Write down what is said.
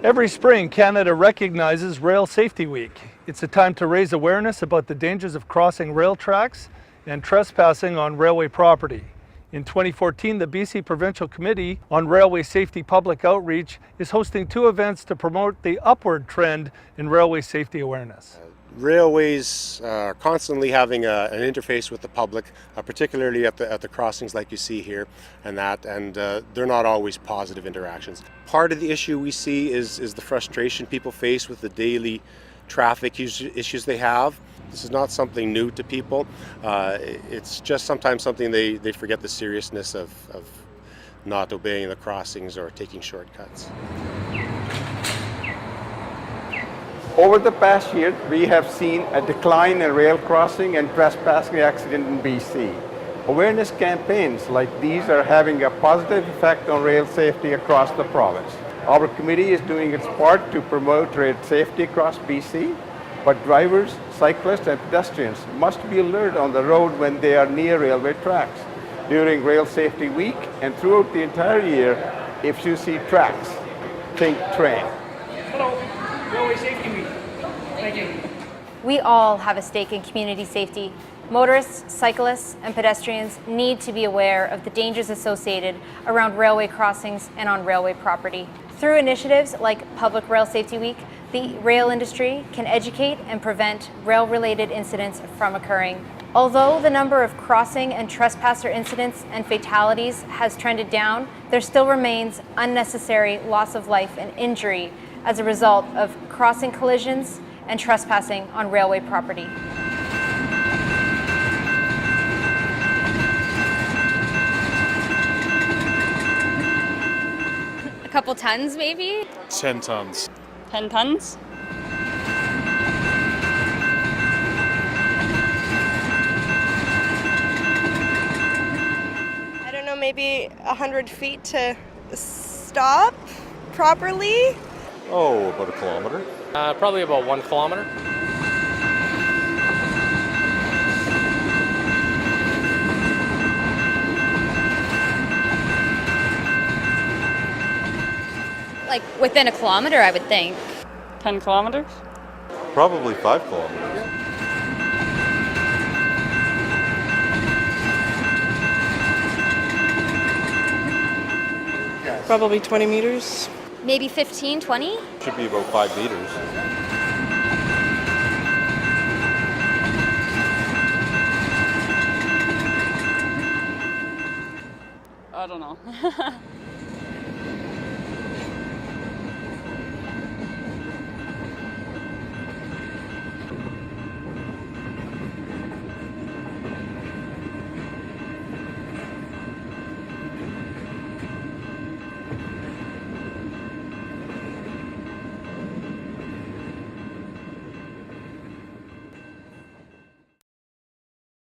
Every spring, Canada recognizes Rail Safety Week. It's a time to raise awareness about the dangers of crossing rail tracks and trespassing on railway property. In 2014, the BC Provincial Committee on Railway Safety Public Outreach is hosting 2 events to promote the upward trend in railway safety awareness. Railways are constantly having an interface with the public, particularly at the crossings like you see here and they're not always positive interactions. Part of the issue we see is the frustration people face with the daily traffic issues they have. This is not something new to people. It's just sometimes something they forget the seriousness of not obeying the crossings or taking shortcuts. Over the past year, we have seen a decline in rail crossing and trespassing accidents in BC. Awareness campaigns like these are having a positive effect on rail safety across the province. Our committee is doing its part to promote rail safety across BC, but drivers, cyclists, and pedestrians must be alert on the road when they are near railway tracks. During Rail Safety Week and throughout the entire year, if you see tracks, think train. Hello, Railway Safety Week. Thank you. We all have a stake in community safety. Motorists, cyclists, and pedestrians need to be aware of the dangers associated around railway crossings and on railway property. Through initiatives like Public Rail Safety Week, the rail industry can educate and prevent rail-related incidents from occurring. Although the number of crossing and trespasser incidents and fatalities has trended down, there still remains unnecessary loss of life and injury as a result of crossing collisions and trespassing on railway property. A couple tons, maybe? 10 tons. 10 tons? I don't know, maybe 100 feet to stop properly. Oh, about a kilometer. Probably about 1 kilometer. Like within a kilometer, I would think. 10 kilometers? Probably 5 kilometers. Probably 20 meters. Maybe 15, 20? Should be about 5 meters. I don't know.